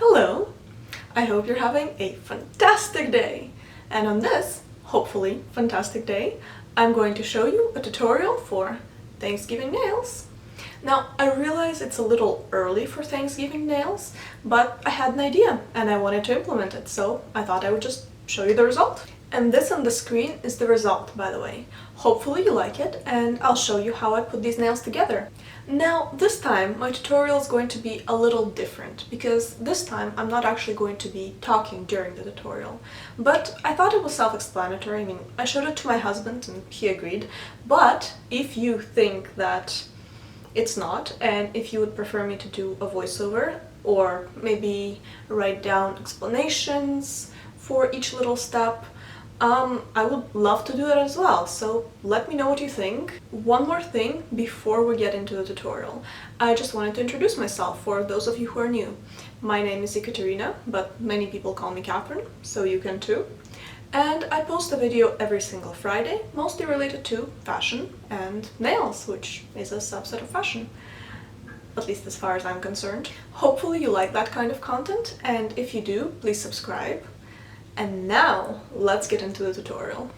Hello! I hope you're having a fantastic day! And on this, hopefully fantastic day, I'm going to show you a tutorial for Thanksgiving nails. Now, I realize it's a little early for Thanksgiving nails, but I had an idea and I wanted to implement it, so I thought I would just show you the result. And this on the screen is the result, by the way. Hopefully you like it, and I'll show you how I put these nails together. Now, this time my tutorial is going to be a little different, because this time I'm not actually going to be talking during the tutorial. But I thought it was self-explanatory. I mean, I showed it to my husband and he agreed. But if you think that it's not, and if you would prefer me to do a voiceover, or maybe write down explanations for each little step, I would love to do it as well, so let me know what you think. One more thing before we get into the tutorial. I just wanted to introduce myself for those of you who are new. My name is Ekaterina, but many people call me Catherine, so you can too. And I post a video every single Friday, mostly related to fashion and nails, which is a subset of fashion. At least as far as I'm concerned. Hopefully you like that kind of content, and if you do, please subscribe. And now, let's get into the tutorial.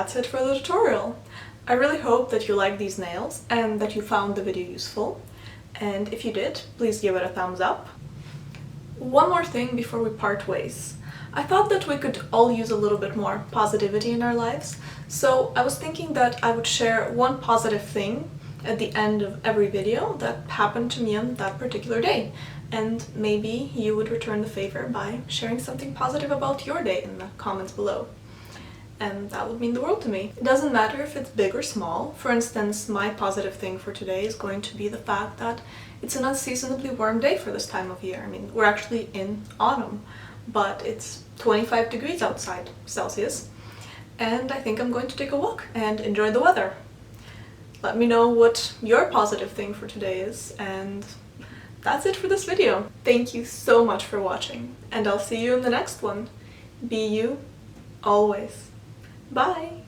that's it for the tutorial. I really hope that you liked these nails and that you found the video useful. And if you did, please give it a thumbs up. One more thing before we part ways. I thought that we could all use a little bit more positivity in our lives, so I was thinking that I would share one positive thing at the end of every video that happened to me on that particular day. And maybe you would return the favor by sharing something positive about your day in the comments below. And that would mean the world to me. It doesn't matter if it's big or small. For instance, my positive thing for today is going to be the fact that it's an unseasonably warm day for this time of year. I mean, we're actually in autumn, but it's 25 degrees outside Celsius, and I think I'm going to take a walk and enjoy the weather. Let me know what your positive thing for today is, and that's it for this video. Thank you so much for watching, and I'll see you in the next one. Be you, always. Bye!